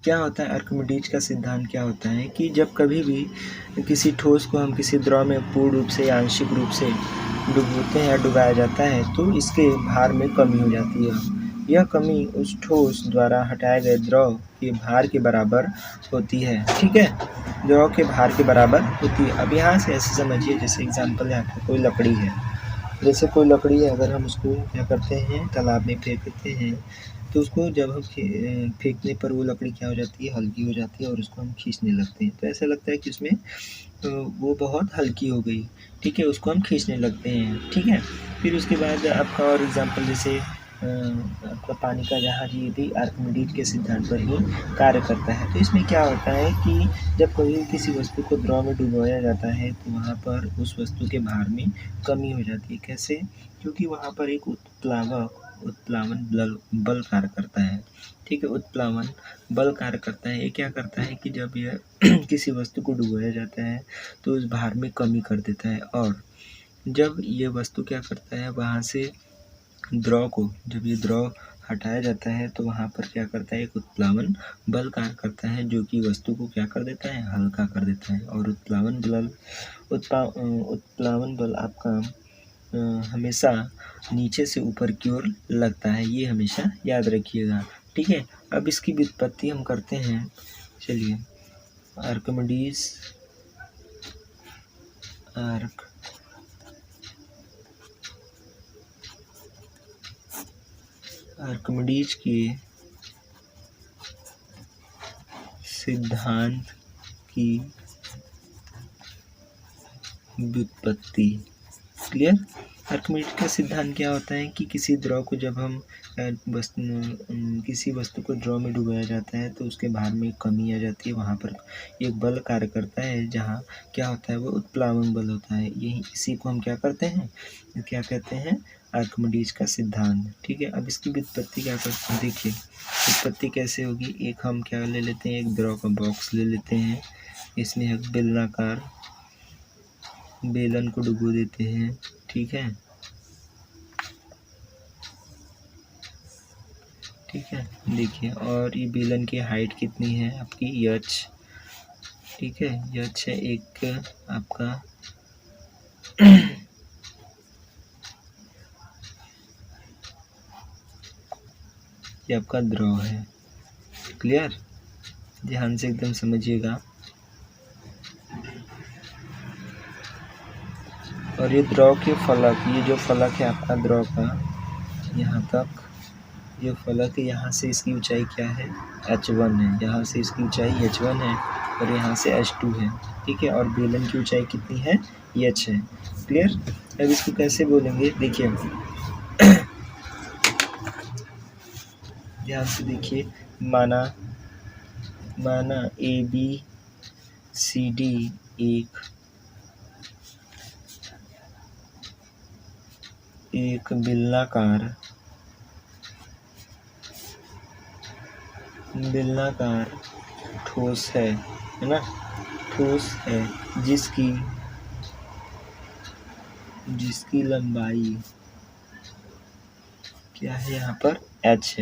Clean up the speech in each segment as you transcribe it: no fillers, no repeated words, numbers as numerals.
क्या होता है आर्किमिडीज का सिद्धांत क्या होता है कि जब कभी भी किसी ठोस को हम किसी द्रव में पूर्ण रूप से या आंशिक रूप से डुबोते हैं या डुबाया जाता है तो इसके भार में कमी हो जाती है। यह कमी उस ठोस द्वारा हटाए गए द्रव के भार के बराबर होती है। ठीक है, द्रव के भार के बराबर होती है। अब यहाँ से ऐसे समझिए, जैसे एग्जाम्पल है आपका, कोई लकड़ी है, जैसे कोई लकड़ी है, अगर हम उसको क्या करते हैं तालाब में फेंक देते हैं तो उसको जब हम फेंकने पर वो लकड़ी क्या हो जाती है, हल्की हो जाती है और उसको हम खींचने लगते हैं तो ऐसा लगता है कि उसमें वो बहुत हल्की हो गई। ठीक है, उसको हम खींचने लगते हैं। ठीक है, फिर उसके बाद आपका और एग्जाम्पल जैसे आपका पानी का जहाज, ये भी आर्किमिडीज के सिद्धांत पर ही कार्य करता है। तो इसमें क्या होता है कि जब कभी किसी वस्तु को द्रव में डुबोया जाता है तो वहाँ पर उस वस्तु के भार में कमी हो जाती है। कैसे? क्योंकि वहाँ पर एक उत्प्लावन बल कार्य करता है। ठीक है, उत्प्लावन बल कार्य करता है। ये क्या करता है कि जब यह किसी वस्तु को डुबोया जाता है तो उस भार में कमी कर देता है, और जब ये वस्तु क्या करता है, वहाँ से द्रव को, जब ये द्रव हटाया जाता है तो वहाँ पर क्या करता है, एक उत्प्लावन बल कार्य करता है जो कि वस्तु को क्या कर देता है, हल्का कर देता है। और उत्प्लावन बल आपका हमेशा नीचे से ऊपर की ओर लगता है, ये हमेशा याद रखिएगा। ठीक है, अब इसकी व्युत्पत्ति हम करते हैं। चलिए, आर्किमिडीज के सिद्धांत की व्युत्पत्ति। क्लियर? आर्किमिडीज का सिद्धांत क्या होता है कि किसी द्रव को जब हम किसी वस्तु को द्रव में डुबाया जाता है तो उसके भार में कमी आ जाती है। वहाँ पर एक बल कार्य करता है, जहाँ क्या होता है, वो उत्प्लावन बल होता है। यही इसी को हम क्या करते हैं, क्या कहते हैं, आर्किमिडीज का सिद्धांत। ठीक है, अब इसकी व्युत्पत्ति क्या करते हैं, देखिए व्युत्पत्ति कैसे होगी। एक हम क्या ले लेते हैं, एक द्रव का बॉक्स ले लेते हैं, इसमें एक बेलनाकार बेलन को डुबो देते हैं। ठीक है, ठीक है, देखिए, और ये बेलन की हाइट कितनी है आपकी, h। ठीक है, h है एक आपका ये आपका द्रव है। क्लियर? ध्यान से एकदम समझिएगा। और ये द्रव के फलक, ये जो फलक है आपका द्रव का, यहाँ तक ये फलक है, यहाँ से इसकी ऊंचाई क्या है, h1 है। यहाँ से इसकी ऊंचाई h1 है और यहाँ से h2 है। ठीक है, और बेलन की ऊंचाई कितनी है, h है। क्लियर? अब इसको कैसे बोलेंगे, देखिए ध्यान से देखिए। माना ABCD एक बेलनाकार ठोस है ना, ठोस है जिसकी लंबाई क्या है, यहाँ पर h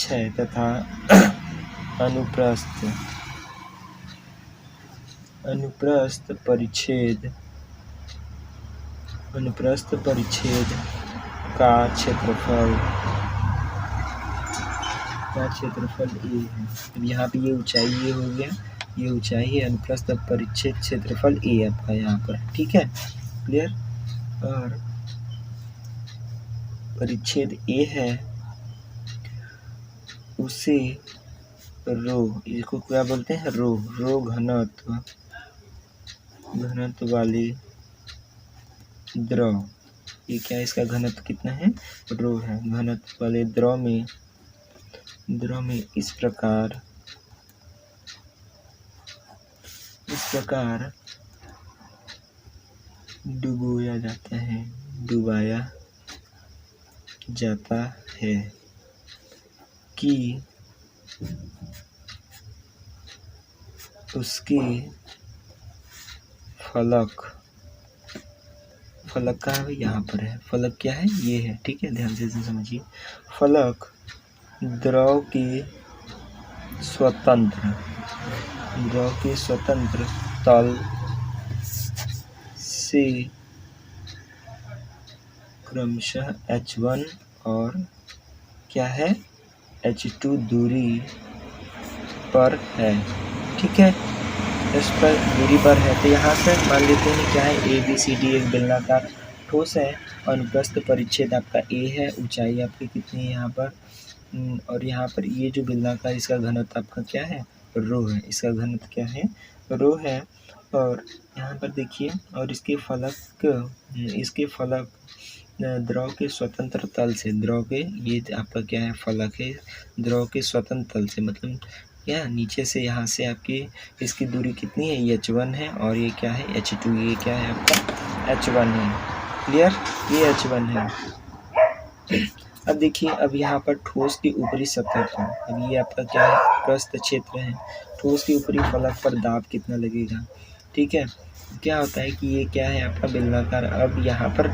है तथा अनुप्रस्थ परिच्छेद का क्षेत्रफल A है। अब यहाँ पे ये ऊंचाई ये हो गया, ये ऊंचाई है, अनुप्रस्थ परिच्छेद क्षेत्रफल A आपका यहाँ पर। ठीक है, क्लियर? और परिच्छेद A है, उसे इसको क्या बोलते हैं, रो घनत्व वाले द्रव। ये क्या है, इसका घनत्व कितना है, रो है। घनत्व वाले द्रव में इस प्रकार डुबाया जाता है कि उसके फलक कहाँ है, यहाँ पर है। फलक क्या है, ये है। ठीक है, ध्यान से समझिए। फलक द्रव के स्वतंत्र द्रव के स्वतंत्र तल से क्रमशः H1 और क्या है H2 दूरी पर है। ठीक है, इस पर दूरी पर है। तो यहाँ से मान लेते हैं क्या है ABCD एक बेलनाकार ठोस है। अनुप्रस्थ परिच्छेद आपका A है, ऊंचाई आपकी कितनी है यहाँ पर और यहाँ पर ये जो बेलनाकार इसका घनत्व आपका क्या है रो है। इसका घनत्व क्या है रो है। और यहाँ पर देखिए और इसके फलक द्रव के स्वतंत्र तल से द्रव के ये आपका क्या है फलक है द्रव के स्वतंत्र तल से मतलब क्या नीचे से यहाँ से आपकी इसकी दूरी कितनी है ये H1 है और ये क्या है H2 ये क्या है आपका H1 है। क्लियर, ये H1 है। अब देखिए अब यहाँ पर ठोस की ऊपरी सतह पर अब ये आपका क्या है प्रस्थ क्षेत्र है। ठोस के ऊपरी फलक पर दाब कितना लगेगा। ठीक है, क्या होता है कि ये क्या है आपका बेलनाकार। अब यहाँ पर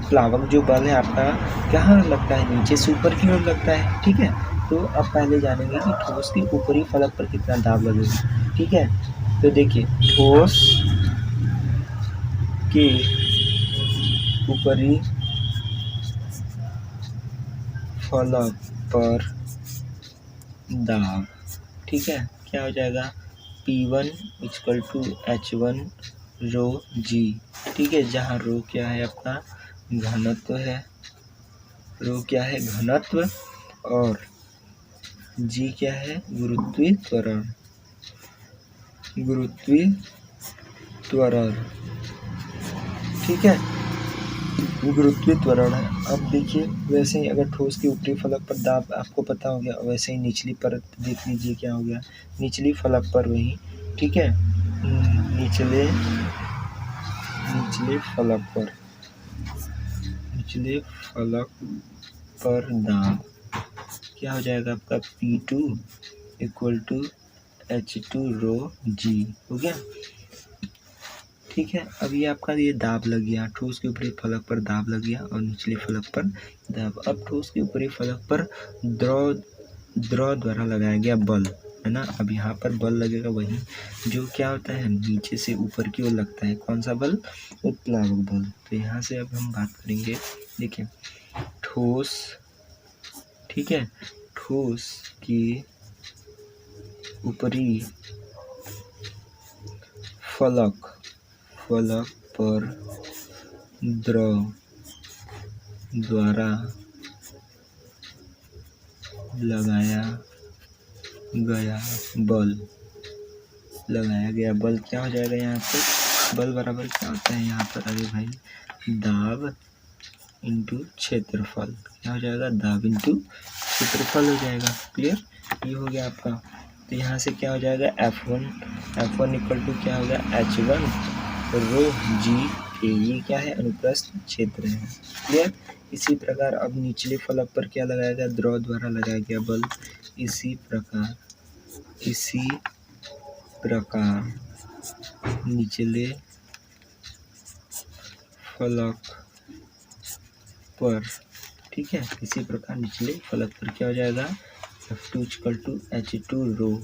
प्लावक जो बल है आपका कहाँ लगता है नीचे से ऊपर की ओर लगता है। ठीक है, तो अब पहले जानेंगे कि ठोस के ऊपरी फलक पर कितना दाब लगेगा। ठीक है, तो देखिए ठोस के ऊपरी फलक पर दाब ठीक है क्या हो जाएगा P1 = H1 रो जी। ठीक है, जहाँ रो क्या है आपका घनत्व है, रो क्या है घनत्व और जी क्या है गुरुत्वीय त्वरण। ठीक है, गुरुत्वीय त्वरण है। अब देखिए वैसे ही अगर ठोस के ऊपरी फलक पर दाब आपको पता हो गया वैसे ही निचली परत देख लीजिए क्या हो गया निचली फलक पर वही। ठीक है, निचले फलक पर दाब क्या हो जाएगा आपका P2 = H2 रो जी हो गया। ठीक है, अब ये आपका ये दाब लग गया ठोस के ऊपरी फलक पर दाब लग गया और निचले फलक पर दाब। अब ठोस के ऊपरी फलक पर द्रव द्वारा लगाया गया बल है ना। अब यहाँ पर बल लगेगा वही जो क्या होता है नीचे से ऊपर की ओर लगता है। कौन सा बल उत्प्लावक बल। तो यहाँ से अब हम बात करेंगे देखिए ठोस। ठीक है, ठोस के ऊपरी फलक पर द्रव द्वारा लगाया गया बल क्या हो जाएगा यहाँ पे बल बराबर क्या होता है यहाँ पर अरे भाई दाब इंटू क्षेत्रफल। क्या हो जाएगा दाब इंटू क्षेत्रफल हो जाएगा। क्लियर, ये हो गया आपका। तो यहाँ से क्या हो जाएगा F1 = क्या होगा H1 रो जी के। ये क्या है अनुप्रस्थ क्षेत्र है। क्लियर, इसी प्रकार अब निचले फलक पर क्या लगाया गया द्रव द्वारा लगाया गया बल। इसी प्रकार निचले फलक पर ठीक है इसी प्रकार निचले फलक पर क्या हो जाएगा F2 = H2 रो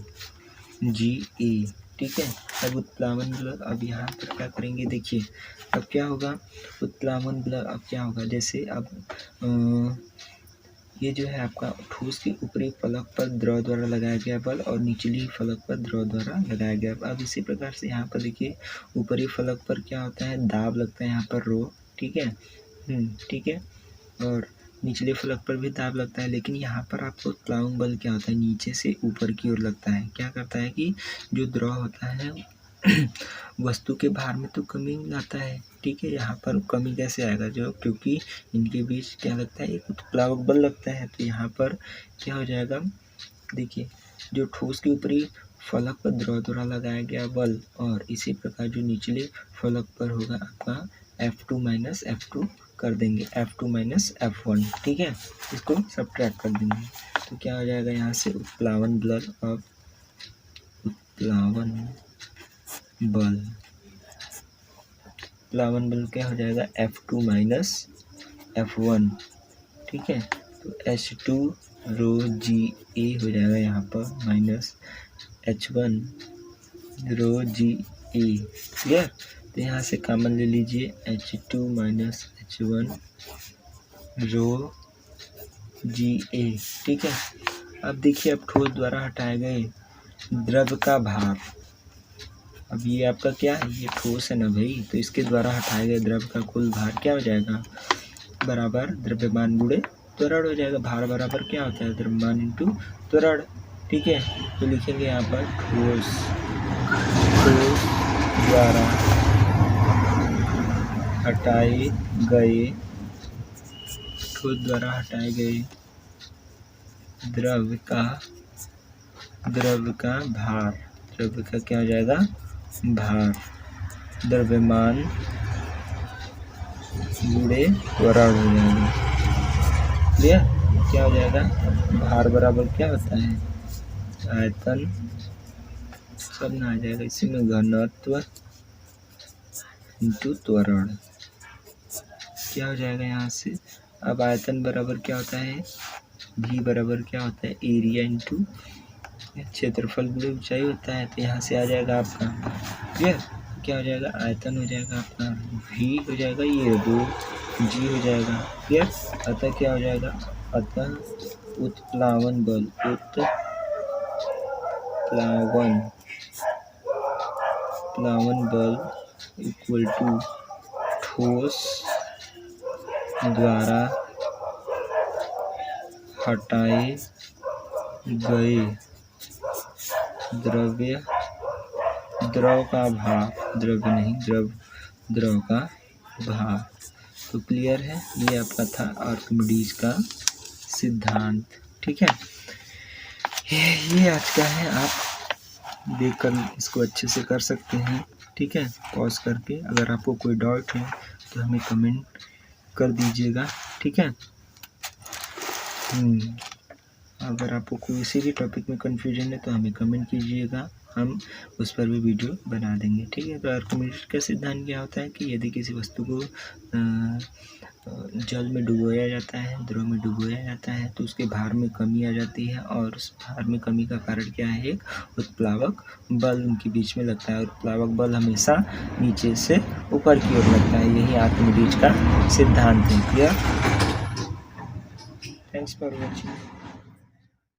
जी ए। ठीक है, अब उत्प्लावन बल अब यहाँ पर क्या करेंगे देखिए अब क्या होगा उत्प्लावन बल अब क्या होगा जैसे अब ये जो है आपका ठोस के ऊपरी फलक पर द्रव द्वारा लगाया गया बल और निचली फलक पर द्रव द्वारा लगाया गया बल। अब इसी प्रकार से यहाँ पर देखिए ऊपरी फलक पर क्या होता है दाब लगता है यहाँ पर रो। ठीक है, ठीक है, और निचले फलक पर भी दाब लगता है। लेकिन यहाँ पर आपको उत्प्लावक बल क्या होता है नीचे से ऊपर की ओर लगता है। क्या करता है कि जो द्रव होता है वस्तु के भार में तो कमी लाता है। ठीक है, यहाँ पर कमी कैसे आएगा जो क्योंकि इनके बीच क्या लगता है एक उत्प्लावक बल लगता है। तो यहाँ पर क्या हो जाएगा देखिए जो ठोस के ऊपरी फलक पर द्रव द्वारा लगाया गया बल और इसी प्रकार जो निचले फलक पर होगा आपका F2 - F2 कर देंगे F2 - F1। ठीक है, इसको सब्ट्रैक्ट कर देंगे तो क्या हो जाएगा यहाँ से उत्प्लावन बल क्या हो जाएगा F2 - F1। ठीक है, तो H2 रो जी ए हो जाएगा यहाँ पर माइनस H1 रो जी ए। क्लियर? तो यहाँ से कॉमन ले लीजिए H2 माइनस H1 रो जी ए। ठीक है। अब देखिए, अब ठोस द्वारा हटाए गए द्रव का भार। अब ये आपका क्या है, ये ठोस है ना भाई, तो इसके द्वारा हटाए गए द्रव का कुल भार क्या हो जाएगा, बराबर द्रव्यमान गुणे त्वरण हो जाएगा। भार बराबर क्या होता है, द्रव्यमान इंटू त्वरण। ठीक है। तो लिखेंगे यहाँ पर ठोस द्वारा हटाए गए द्रव का भार। द्रव्य का क्या हो जाएगा, भार, द्रव्यमान गुणे त्वरण हो जाएगा। क्लियर? क्या हो जाएगा, भार बराबर क्या होता है, आयतन, सब ना आ जाएगा इसी में, घनत्व इंटू त्वरण। क्या हो जाएगा यहाँ से, अब आयतन बराबर क्या होता है, भी बराबर क्या होता है, एरिया इंटू क्षेत्रफल गुणे ऊंचाई होता है। तो यहाँ से आ जाएगा आपका, क्लियर? क्या हो जाएगा, आयतन हो जाएगा आपका, भी हो जाएगा, ये रो जी हो जाएगा। क्लियर? अतः क्या हो जाएगा, अतः उत्प्लावन बल इक्वल टू ठोस द्वारा हटाए गए द्रव का भार, द्रव का भार। तो क्लियर है, ये आपका था आर्किमिडीज का सिद्धांत। ठीक है, ये आज का है, आप देखकर इसको अच्छे से कर सकते हैं। ठीक है, पॉज करके। अगर आपको कोई डाउट है तो हमें कमेंट कर दीजिएगा। ठीक है। अगर आपको किसी भी टॉपिक में कन्फ्यूजन है तो हमें कमेंट कीजिएगा, हम उस पर भी वीडियो बना देंगे। ठीक है। तो आर्किमिडीज का सिद्धांत क्या होता है कि यदि किसी वस्तु को जल में डुबोया जाता है, द्रव में डुबोया जाता है, तो उसके भार में कमी आ जाती है, और उस भार में कमी का कारण क्या है, एक उत्प्लावक बल उनके बीच में लगता है, और उत्प्लावक बल हमेशा नीचे से ऊपर की ओर लगता है। यही आर्किमिडीज का सिद्धांत है। क्लियर? Thanks for watching.